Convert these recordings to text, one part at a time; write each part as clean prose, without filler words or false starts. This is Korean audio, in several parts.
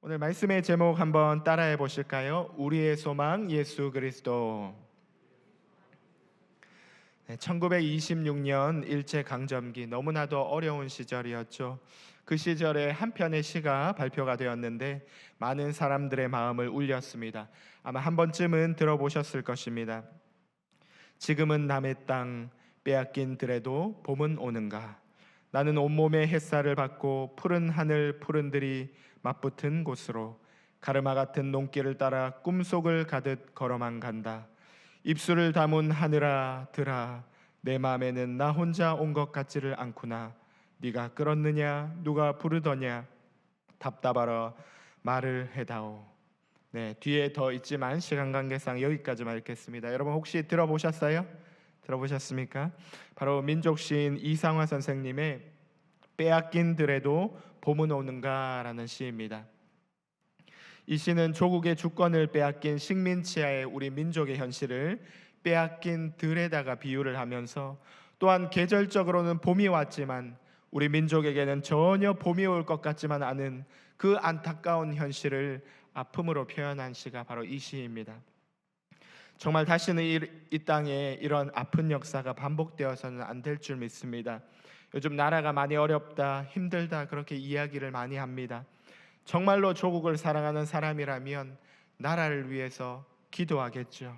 오늘 말씀의 제목 한번 따라해 보실까요? 우리의 소망 예수 그리스도. 1926년 일제강점기, 너무나도 어려운 시절이었죠. 그 시절에 한 편의 시가 발표가 되었는데 많은 사람들의 마음을 울렸습니다. 아마 한 번쯤은 들어보셨을 것입니다. 지금은 남의 땅 빼앗긴 들에도 봄은 오는가. 나는 온몸에 햇살을 받고 푸른 하늘 푸른 들이 맞붙은 곳으로 가르마 같은 농길을 따라 꿈속을 가듯 걸어만 간다. 입술을 다문 하늘아 들아, 내 맘에는 나 혼자 온 것 같지를 않구나. 네가 끌었느냐 누가 부르더냐, 답답하러 말을 해다오. 네, 뒤에 더 있지만 시간 관계상 여기까지만 읽겠습니다. 여러분 혹시 들어보셨어요? 들어보셨습니까? 바로 민족 시인 이상화 선생님의 빼앗긴 들에도 봄은 오는가라는 시입니다. 이 시는 조국의 주권을 빼앗긴 식민지하의 우리 민족의 현실을 빼앗긴 들에다가 비유를 하면서, 또한 계절적으로는 봄이 왔지만 우리 민족에게는 전혀 봄이 올 것 같지만 않은 그 안타까운 현실을 아픔으로 표현한 시가 바로 이 시입니다. 정말 다시는 이 땅에 이런 아픈 역사가 반복되어서는 안 될 줄 믿습니다. 요즘 나라가 많이 어렵다, 힘들다, 그렇게 이야기를 많이 합니다. 정말로 조국을 사랑하는 사람이라면 나라를 위해서 기도하겠죠.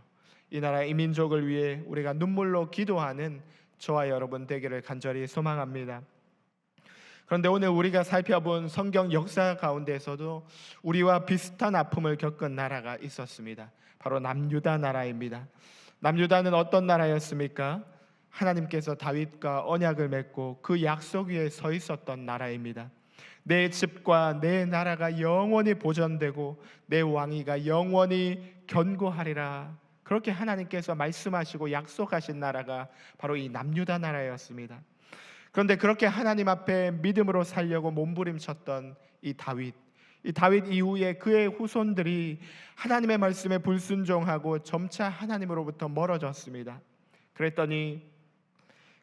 이 나라, 이 민족을 위해 우리가 눈물로 기도하는 저와 여러분 되기를 간절히 소망합니다. 그런데 오늘 우리가 살펴본 성경 역사 가운데서도 우리와 비슷한 아픔을 겪은 나라가 있었습니다. 바로 남유다 나라입니다. 남유다는 어떤 나라였습니까? 하나님께서 다윗과 언약을 맺고 그 약속 위에 서 있었던 나라입니다. 내 집과 내 나라가 영원히 보존되고 내 왕위가 영원히 견고하리라, 그렇게 하나님께서 말씀하시고 약속하신 나라가 바로 이 남유다 나라였습니다. 그런데 그렇게 하나님 앞에 믿음으로 살려고 몸부림쳤던 이 다윗 이후에 그의 후손들이 하나님의 말씀에 불순종하고 점차 하나님으로부터 멀어졌습니다. 그랬더니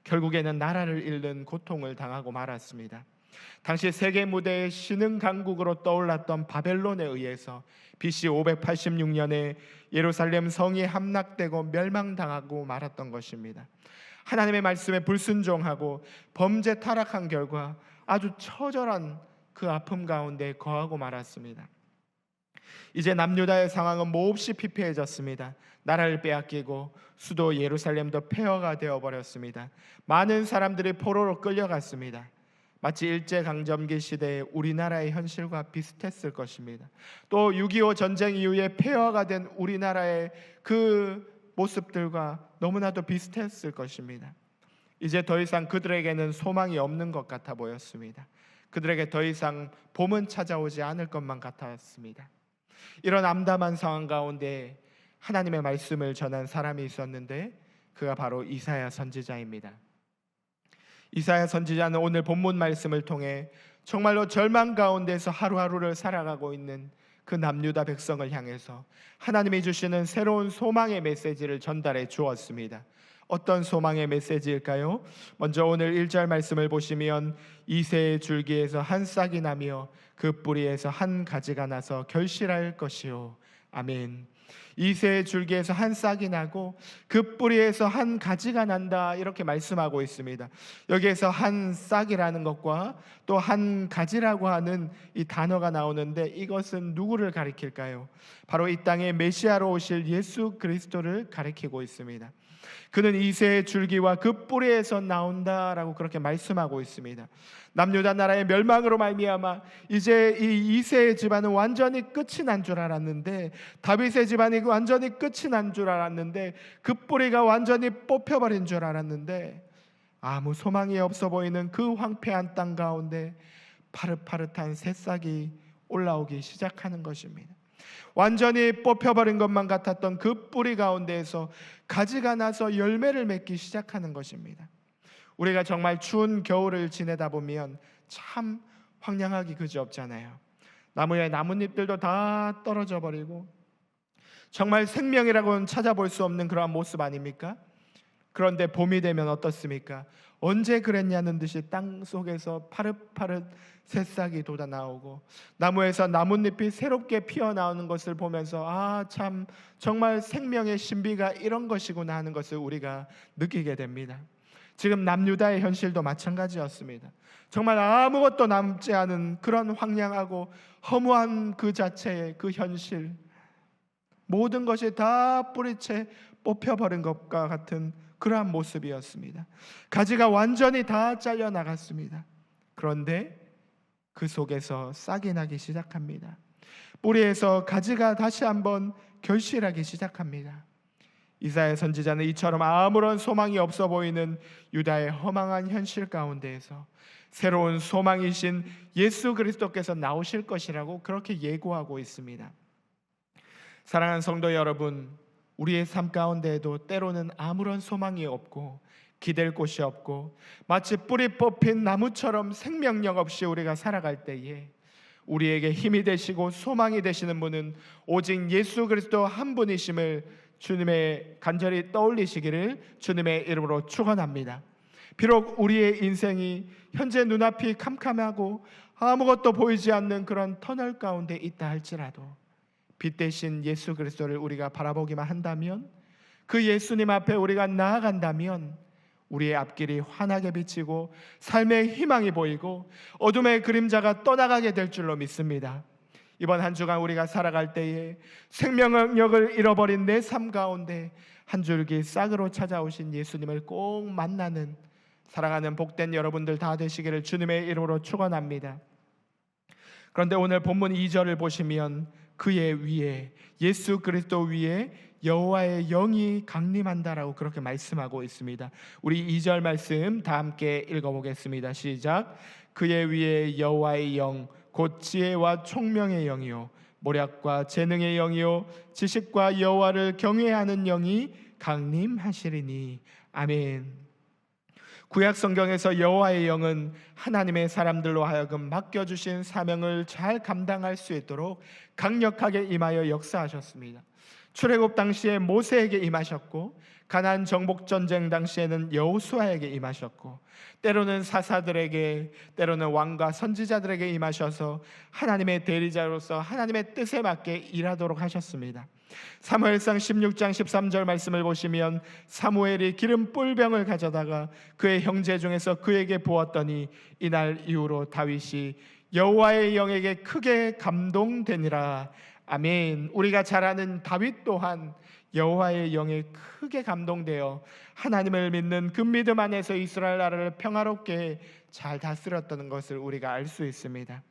결국에는 나라를 잃는 고통을 당하고 말았습니다. 당시 세계 무대의 신흥 강국으로 떠올랐던 바벨론에 의해서 BC 586년에 예루살렘 성이 함락되고 멸망당하고 말았던 것입니다. 하나님의 말씀에 불순종하고 범죄 타락한 결과 아주 처절한 그 아픔 가운데 거하고 말았습니다. 이제 남유다의 상황은 몹시 피폐해졌습니다. 나라를 빼앗기고 수도 예루살렘도 폐허가 되어버렸습니다. 많은 사람들이 포로로 끌려갔습니다. 마치 일제강점기 시대의 우리나라의 현실과 비슷했을 것입니다. 또 6.25 전쟁 이후에 폐허가 된 우리나라의 그 모습들과 너무나도 비슷했을 것입니다. 이제 더 이상 그들에게는 소망이 없는 것 같아 보였습니다. 그들에게 더 이상 봄은 찾아오지 않을 것만 같았습니다. 이런 암담한 상황 가운데 하나님의 말씀을 전한 사람이 있었는데 그가 바로 이사야 선지자입니다. 이사야 선지자는 오늘 본문 말씀을 통해 정말로 절망 가운데서 하루하루를 살아가고 있는 그 남유다 백성을 향해서 하나님이 주시는 새로운 소망의 메시지를 전달해 주었습니다. 어떤 소망의 메시지일까요? 먼저 오늘 1절 말씀을 보시면 이새의 줄기에서 한 싹이 나며 그 뿌리에서 한 가지가 나서 결실할 것이요. 아멘. 이새의 줄기에서 한 싹이 나고 그 뿌리에서 한 가지가 난다, 이렇게 말씀하고 있습니다. 여기에서 한 싹이라는 것과 또 한 가지라고 하는 이 단어가 나오는데 이것은 누구를 가리킬까요? 바로 이 땅에 메시아로 오실 예수 그리스도를 가리키고 있습니다. 그는 이새의 줄기와 그 뿌리에서 나온다라고 그렇게 말씀하고 있습니다. 남유다 나라의 멸망으로 말미암아 이제 이 이새의 집안은 완전히 끝이 난 줄 알았는데, 다윗의 집안이 완전히 끝이 난 줄 알았는데, 그 뿌리가 완전히 뽑혀버린 줄 알았는데, 아무 소망이 없어 보이는 그 황폐한 땅 가운데 파릇파릇한 새싹이 올라오기 시작하는 것입니다. 완전히 뽑혀버린 것만 같았던 그 뿌리 가운데에서 가지가 나서 열매를 맺기 시작하는 것입니다. 우리가 정말 추운 겨울을 지내다 보면 참 황량하기 그지없잖아요. 나무에 나뭇잎들도 다 떨어져 버리고 정말 생명이라고는 찾아볼 수 없는 그러한 모습 아닙니까? 그런데 봄이 되면 어떻습니까? 언제 그랬냐는 듯이 땅 속에서 파릇파릇 새싹이 돋아나오고 나무에서 나뭇잎이 새롭게 피어나오는 것을 보면서 참 정말 생명의 신비가 이런 것이구나 하는 것을 우리가 느끼게 됩니다. 지금 남유다의 현실도 마찬가지였습니다. 정말 아무것도 남지 않은 그런 황량하고 허무한 그 자체의 그 현실, 모든 것이 다 뿌리채 뽑혀버린 것과 같은 그러한 모습이었습니다. 가지가 완전히 다 잘려나갔습니다. 그런데 그 속에서 싹이 나기 시작합니다. 뿌리에서 가지가 다시 한번 결실하기 시작합니다. 이사야 선지자는 이처럼 아무런 소망이 없어 보이는 유다의 허망한 현실 가운데에서 새로운 소망이신 예수 그리스도께서 나오실 것이라고 그렇게 예고하고 있습니다. 사랑하는 성도 여러분, 우리의 삶 가운데에도 때로는 아무런 소망이 없고 기댈 곳이 없고 마치 뿌리 뽑힌 나무처럼 생명력 없이 우리가 살아갈 때에 우리에게 힘이 되시고 소망이 되시는 분은 오직 예수 그리스도 한 분이심을 주님의 간절히 떠올리시기를 주님의 이름으로 축원합니다. 비록 우리의 인생이 현재 눈앞이 캄캄하고 아무것도 보이지 않는 그런 터널 가운데 있다 할지라도 빛 대신 예수 그리스도를 우리가 바라보기만 한다면, 그 예수님 앞에 우리가 나아간다면 우리의 앞길이 환하게 비치고 삶의 희망이 보이고 어둠의 그림자가 떠나가게 될 줄로 믿습니다. 이번 한 주간 우리가 살아갈 때에 생명력을 잃어버린 내 삶 가운데 한 줄기 싹으로 찾아오신 예수님을 꼭 만나는 사랑하는 복된 여러분들 다 되시기를 주님의 이름으로 축원합니다. 그런데 오늘 본문 2절을 보시면 그의 위에, 예수 그리스도 위에 여호와의 영이 강림한다라고 그렇게 말씀하고 있습니다. 우리 2절 말씀 다 함께 읽어보겠습니다. 시작. 그의 위에 여호와의 영 곧 지혜와 총명의 영이요 모략과 재능의 영이요 지식과 여호와를 경외하는 영이 강림하시리니. 아멘. 구약 성경에서 여호와의 영은 하나님의 사람들로 하여금 맡겨주신 사명을 잘 감당할 수 있도록 강력하게 임하여 역사하셨습니다. 출애굽 당시에 모세에게 임하셨고, 가나안 정복 전쟁 당시에는 여호수아에게 임하셨고, 때로는 사사들에게, 때로는 왕과 선지자들에게 임하셔서 하나님의 대리자로서 하나님의 뜻에 맞게 일하도록 하셨습니다. 사무엘상 16장 13절 말씀을 보시면 사무엘이 기름 뿔병을 가져다가 그의 형제 중에서 그에게 부었더니 이날 이후로 다윗이 여호와의 영에게 크게 감동되니라. 아멘. 우리가 잘 아는 다윗 또한 여호와의 영에 크게 감동되어 하나님을 믿는 그 믿음 안에서 이스라엘 나라를 평화롭게 잘 다스렸다는 것을 우리가 알 수 있습니다.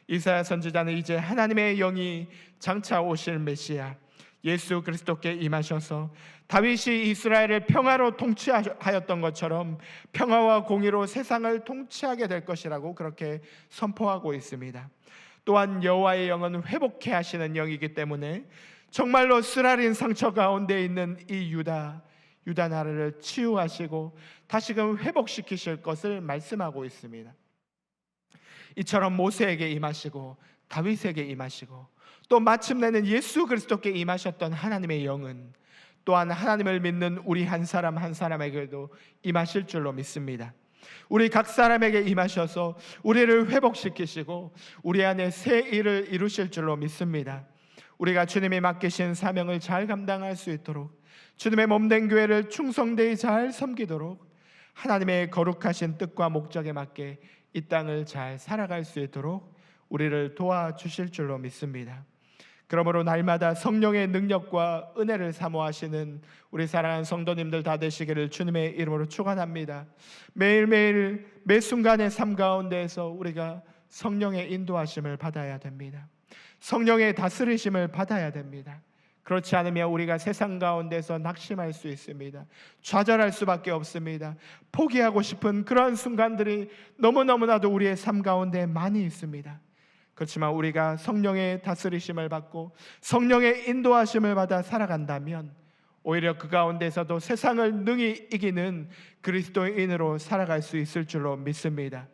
이사야 선지자는 이제 하나님의 영이 장차 오실 메시아 예수 그리스도께 임하셔서 다윗이 이스라엘을 평화로 통치하였던 것처럼 평화와 공의로 세상을 통치하게 될 것이라고 그렇게 선포하고 있습니다. 또한 여호와의 영은 회복해 하시는 영이기 때문에 정말로 쓰라린 상처 가운데 있는 이 유다 나라를 치유하시고 다시금 회복시키실 것을 말씀하고 있습니다. 이처럼 모세에게 임하시고 다윗에게 임하시고 또 마침내는 예수 그리스도께 임하셨던 하나님의 영은 또한 하나님을 믿는 우리 한 사람 한 사람에게도 임하실 줄로 믿습니다. 우리 각 사람에게 임하셔서 우리를 회복시키시고 우리 안에 새 일을 이루실 줄로 믿습니다. 우리가 주님이 맡기신 사명을 잘 감당할 수 있도록, 주님의 몸된 교회를 충성되이 잘 섬기도록 하나님의 거룩하신 뜻과 목적에 맞게 이 땅을 잘 살아갈 수 있도록 우리를 도와주실 줄로 믿습니다. 그러므로 날마다 성령의 능력과 은혜를 사모하시는 우리 사랑하는 성도님들 다 되시기를 주님의 이름으로 축원합니다. 매일매일 매 순간의 삶 가운데에서 우리가 성령의 인도하심을 받아야 됩니다. 성령의 다스리심을 받아야 됩니다. 그렇지 않으면 우리가 세상 가운데서 낙심할 수 있습니다. 좌절할 수밖에 없습니다. 포기하고 싶은 그런 순간들이 너무너무나도 우리의 삶 가운데 많이 있습니다. 그렇지만 우리가 성령의 다스리심을 받고 성령의 인도하심을 받아 살아간다면 오히려 그 가운데서도 세상을 능히 이기는 그리스도인으로 살아갈 수 있을 줄로 믿습니다.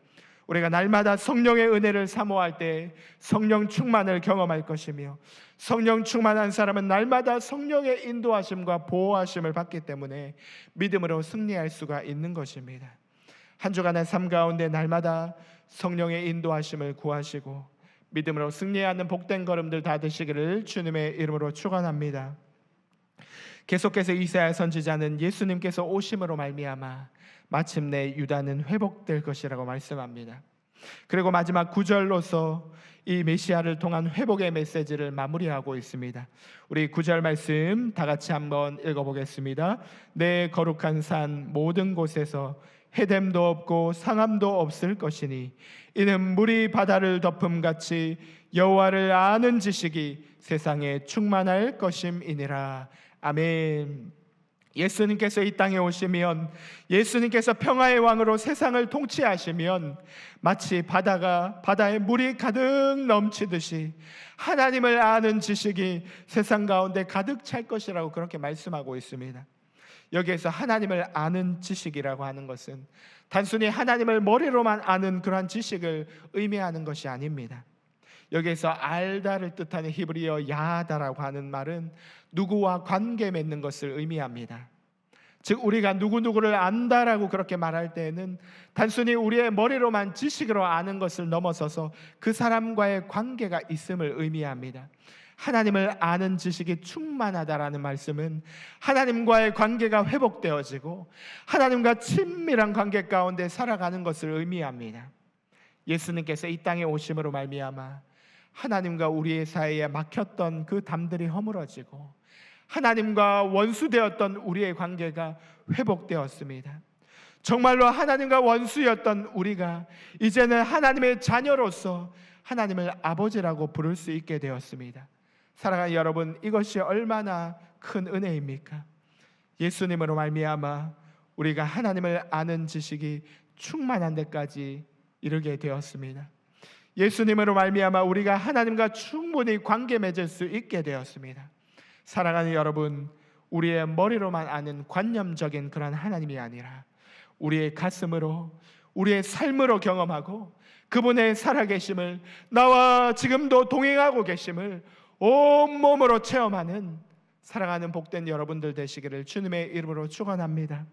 우리가 날마다 성령의 은혜를 사모할 때 성령 충만을 경험할 것이며, 성령 충만한 사람은 날마다 성령의 인도하심과 보호하심을 받기 때문에 믿음으로 승리할 수가 있는 것입니다. 한 주간의 삶 가운데 날마다 성령의 인도하심을 구하시고 믿음으로 승리하는 복된 걸음들 다 되시기를 주님의 이름으로 축원합니다. 계속해서 이사야 선지자는 예수님께서 오심으로 말미암아 마침내 유다는 회복될 것이라고 말씀합니다. 그리고 마지막 9절로서 이 메시아를 통한 회복의 메시지를 마무리하고 있습니다. 우리 9절 말씀 다 같이 한번 읽어보겠습니다. 내 거룩한 산 모든 곳에서 해됨도 없고 상함도 없을 것이니 이는 물이 바다를 덮음같이 여호와를 아는 지식이 세상에 충만할 것임이니라. 아멘. 예수님께서 이 땅에 오시면, 예수님께서 평화의 왕으로 세상을 통치하시면 마치 바다에 물이 가득 넘치듯이 하나님을 아는 지식이 세상 가운데 가득 찰 것이라고 그렇게 말씀하고 있습니다. 여기에서 하나님을 아는 지식이라고 하는 것은 단순히 하나님을 머리로만 아는 그러한 지식을 의미하는 것이 아닙니다. 여기에서 알다를 뜻하는 히브리어 야다라고 하는 말은 누구와 관계 맺는 것을 의미합니다. 즉 우리가 누구누구를 안다라고 그렇게 말할 때에는 단순히 우리의 머리로만 지식으로 아는 것을 넘어서서 그 사람과의 관계가 있음을 의미합니다. 하나님을 아는 지식이 충만하다라는 말씀은 하나님과의 관계가 회복되어지고 하나님과 친밀한 관계 가운데 살아가는 것을 의미합니다. 예수님께서 이 땅에 오심으로 말미암아 하나님과 우리의 사이에 막혔던 그 담들이 허물어지고 하나님과 원수되었던 우리의 관계가 회복되었습니다. 정말로 하나님과 원수였던 우리가 이제는 하나님의 자녀로서 하나님을 아버지라고 부를 수 있게 되었습니다. 사랑하는 여러분, 이것이 얼마나 큰 은혜입니까? 예수님으로 말미암아 우리가 하나님을 아는 지식이 충만한 데까지 이르게 되었습니다. 예수님으로 말미암아 우리가 하나님과 충분히 관계 맺을 수 있게 되었습니다. 사랑하는 여러분, 우리의 머리로만 아는 관념적인 그런 하나님이 아니라 우리의 가슴으로, 우리의 삶으로 경험하고 그분의 살아계심을, 나와 지금도 동행하고 계심을 온몸으로 체험하는 사랑하는 복된 여러분들 되시기를 주님의 이름으로 축원합니다.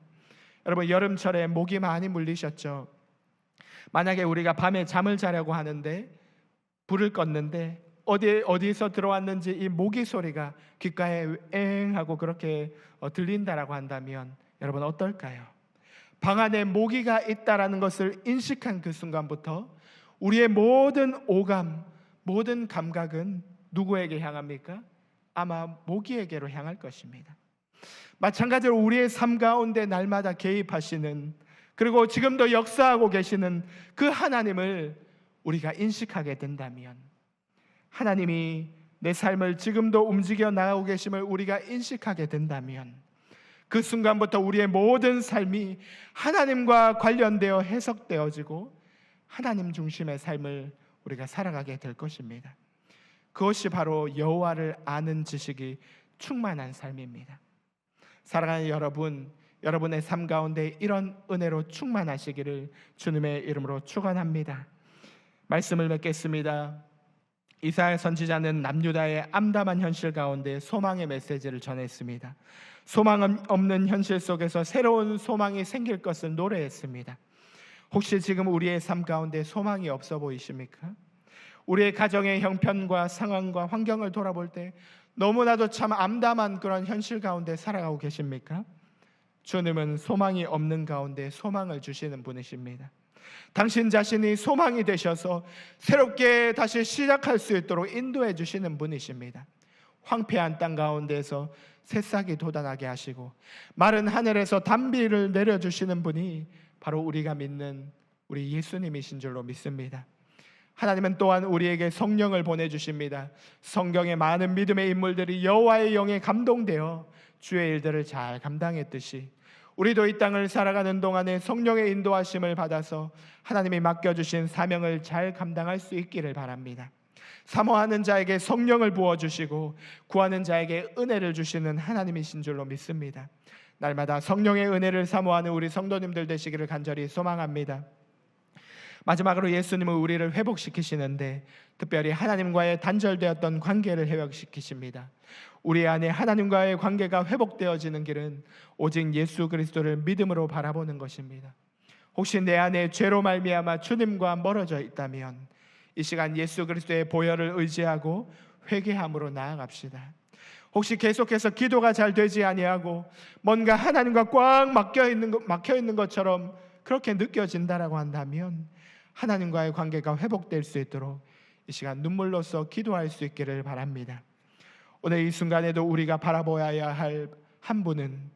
여러분, 여름철에 모기 많이 물리셨죠? 만약에 우리가 밤에 잠을 자려고 하는데 불을 껐는데 어디서 들어왔는지 이 모기 소리가 귓가에 엥 하고 그렇게 들린다라고 한다면 여러분 어떨까요? 방 안에 모기가 있다라는 것을 인식한 그 순간부터 우리의 모든 오감, 모든 감각은 누구에게 향합니까? 아마 모기에게로 향할 것입니다. 마찬가지로 우리의 삶 가운데 날마다 개입하시는, 그리고 지금도 역사하고 계시는 그 하나님을 우리가 인식하게 된다면, 하나님이 내 삶을 지금도 움직여 나가고 계심을 우리가 인식하게 된다면 그 순간부터 우리의 모든 삶이 하나님과 관련되어 해석되어지고 하나님 중심의 삶을 우리가 살아가게 될 것입니다. 그것이 바로 여호와를 아는 지식이 충만한 삶입니다. 사랑하는 여러분, 여러분의 삶 가운데 이런 은혜로 충만하시기를 주님의 이름으로 축원합니다. 말씀을 맺겠습니다. 이사야 선지자는 남유다의 암담한 현실 가운데 소망의 메시지를 전했습니다. 소망 없는 현실 속에서 새로운 소망이 생길 것을 노래했습니다. 혹시 지금 우리의 삶 가운데 소망이 없어 보이십니까? 우리의 가정의 형편과 상황과 환경을 돌아볼 때 너무나도 참 암담한 그런 현실 가운데 살아가고 계십니까? 주님은 소망이 없는 가운데 소망을 주시는 분이십니다. 당신 자신이 소망이 되셔서 새롭게 다시 시작할 수 있도록 인도해 주시는 분이십니다. 황폐한 땅 가운데서 새싹이 돋아나게 하시고 마른 하늘에서 단비를 내려주시는 분이 바로 우리가 믿는 우리 예수님이신 줄로 믿습니다. 하나님은 또한 우리에게 성령을 보내주십니다. 성경의 많은 믿음의 인물들이 여호와의 영에 감동되어 주의 일들을 잘 감당했듯이 우리도 이 땅을 살아가는 동안에 성령의 인도하심을 받아서 하나님이 맡겨주신 사명을 잘 감당할 수 있기를 바랍니다. 사모하는 자에게 성령을 부어주시고 구하는 자에게 은혜를 주시는 하나님이신 줄로 믿습니다. 날마다 성령의 은혜를 사모하는 우리 성도님들 되시기를 간절히 소망합니다. 마지막으로 예수님은 우리를 회복시키시는데 특별히 하나님과의 단절되었던 관계를 회복시키십니다. 우리 안에 하나님과의 관계가 회복되어지는 길은 오직 예수 그리스도를 믿음으로 바라보는 것입니다. 혹시 내 안에 죄로 말미암아 주님과 멀어져 있다면 이 시간 예수 그리스도의 보혈을 의지하고 회개함으로 나아갑시다. 혹시 계속해서 기도가 잘 되지 아니하고 뭔가 하나님과 꽉 막혀 있는 것처럼 그렇게 느껴진다라고 한다면 하나님과의 관계가 회복될 수 있도록 이 시간 눈물로써 기도할 수 있기를 바랍니다. 오늘 이 순간에도 우리가 바라보아야 할 한 분은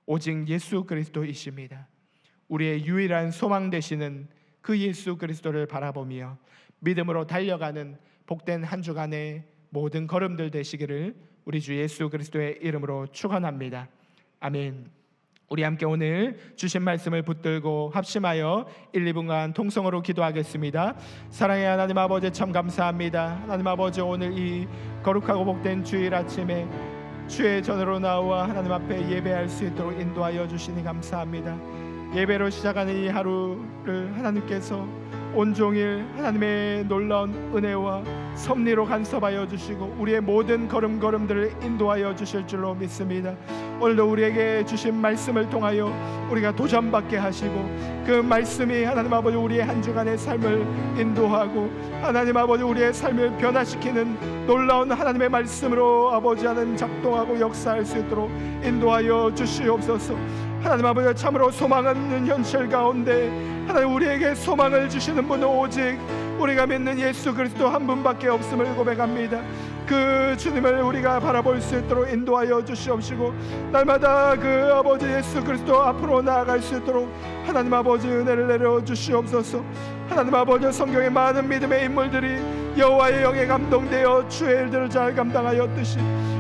오직 예수 그리스도이십니다. 우리의 유일한 소망 되시는 그 예수 그리스도를 바라보며 믿음으로 달려가는 복된 한 주간의 모든 걸음들 되시기를 우리 주 예수 그리스도의 이름으로 축원합니다. 아멘. 우리 함께 오늘 주신 말씀을 붙들고 합심하여 1, 2분간 통성으로 기도하겠습니다. 사랑의 하나님 아버지, 참 감사합니다. 하나님 아버지, 오늘 이 거룩하고 복된 주일 아침에 주의 전으로 나와 하나님 앞에 예배할 수 있도록 인도하여 주시니 감사합니다. 예배로 시작하는 이 하루를 하나님께서 온종일 하나님의 놀라운 은혜와 섭리로 간섭하여 주시고 우리의 모든 걸음걸음들을 인도하여 주실 줄로 믿습니다. 오늘도 우리에게 주신 말씀을 통하여 우리가 도전받게 하시고 그 말씀이 하나님 아버지 우리의 한 주간의 삶을 인도하고 하나님 아버지 우리의 삶을 변화시키는 놀라운 하나님의 말씀으로 아버지 하나님 작동하고 역사할 수 있도록 인도하여 주시옵소서. 하나님 아버지, 참으로 소망 없는 현실 가운데 하나님 우리에게 소망을 주시는 분은 오직 우리가 믿는 예수 그리스도 한 분밖에 없음을 고백합니다. 그 주님을 우리가 바라볼 수 있도록 인도하여 주시옵시고 날마다 그 아버지 예수 그리스도 앞으로 나아갈 수 있도록 하나님 아버지 은혜를 내려 주시옵소서. 하나님 아버지, 성경의 많은 믿음의 인물들이 여호와의 영에 감동되어 주의 일들을 잘 감당하였듯이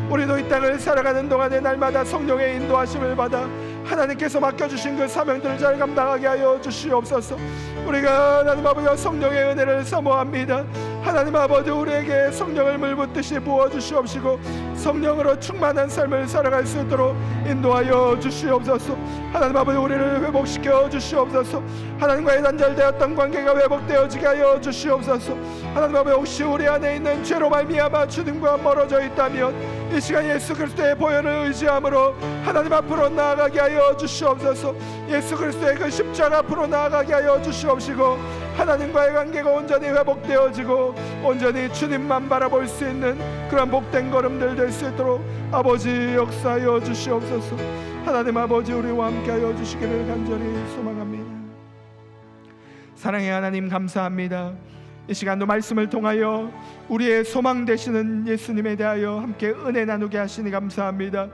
우리도 이 땅을 살아가는 동안에 날마다 성령의 인도하심을 받아 하나님께서 맡겨주신 그 사명들을 잘 감당하게 하여 주시옵소서. 우리가 하나님 아버지 성령의 은혜를 사모합니다. 하나님 아버지, 우리에게 성령을 물붓듯이 부어주시옵시고 성령으로 충만한 삶을 살아갈 수 있도록 인도하여 주시옵소서. 하나님 아버지, 우리를 회복시켜 주시옵소서. 하나님과의 단절되었던 관계가 회복되어지게 하여 주시옵소서. 하나님 아버지, 혹시 우리 안에 있는 죄로 말미암아 주님과 멀어져 있다면 이 시간 예수 그리스도의 보혈을 의지함으로 하나님 앞으로 나아가게 하여 주시옵소서. 예수 그리스도의 그 십자가 앞으로 나아가게 하여 주시옵시고 하나님과의 관계가 온전히 회복되어지고 온전히 주님만 바라볼 수 있는 그런 복된 걸음들 될 수 있도록 아버지 역사하여 주시옵소서. 하나님 아버지, 우리와 함께하여 주시기를 간절히 소망합니다. 사랑의 하나님, 감사합니다. 이 시간도 말씀을 통하여 우리의 소망 되시는 예수님에 대하여 함께 은혜 나누게 하시니 감사합니다.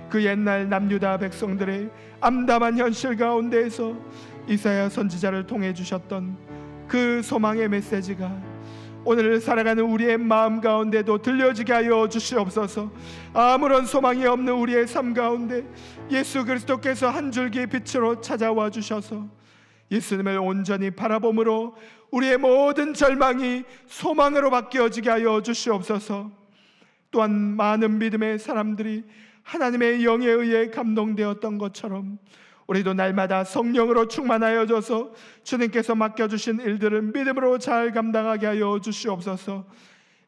그 옛날 남유다 백성들의 암담한 현실 가운데에서 이사야 선지자를 통해 주셨던 그 소망의 메시지가 오늘 살아가는 우리의 마음 가운데도 들려지게 하여 주시옵소서. 아무런 소망이 없는 우리의 삶 가운데 예수 그리스도께서 한 줄기 빛으로 찾아와 주셔서 예수님을 온전히 바라봄으로 우리의 모든 절망이 소망으로 바뀌어지게 하여 주시옵소서. 또한 많은 믿음의 사람들이 하나님의 영에 의해 감동되었던 것처럼 우리도 날마다 성령으로 충만하여져서 주님께서 맡겨주신 일들을 믿음으로 잘 감당하게 하여 주시옵소서.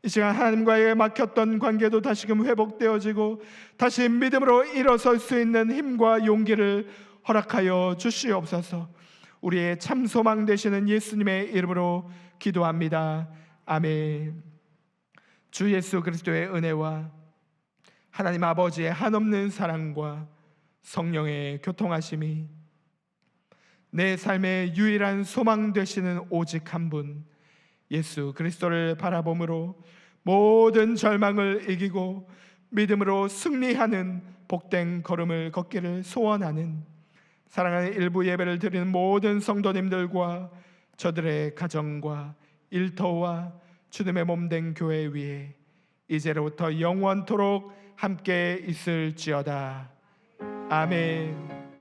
이 시간 하나님과의 막혔던 관계도 다시금 회복되어지고 다시 믿음으로 일어설 수 있는 힘과 용기를 허락하여 주시옵소서. 우리의 참 소망 되시는 예수님의 이름으로 기도합니다. 아멘. 주 예수 그리스도의 은혜와 하나님 아버지의 한없는 사랑과 성령의 교통하심이 내 삶의 유일한 소망 되시는 오직 한 분 예수 그리스도를 바라봄으로 모든 절망을 이기고 믿음으로 승리하는 복된 걸음을 걷기를 소원하는 사랑하는 일부 예배를 드리는 모든 성도님들과 저들의 가정과 일터와 주님의 몸된 교회 위에 이제로부터 영원토록 함께 있을지어다. 아멘.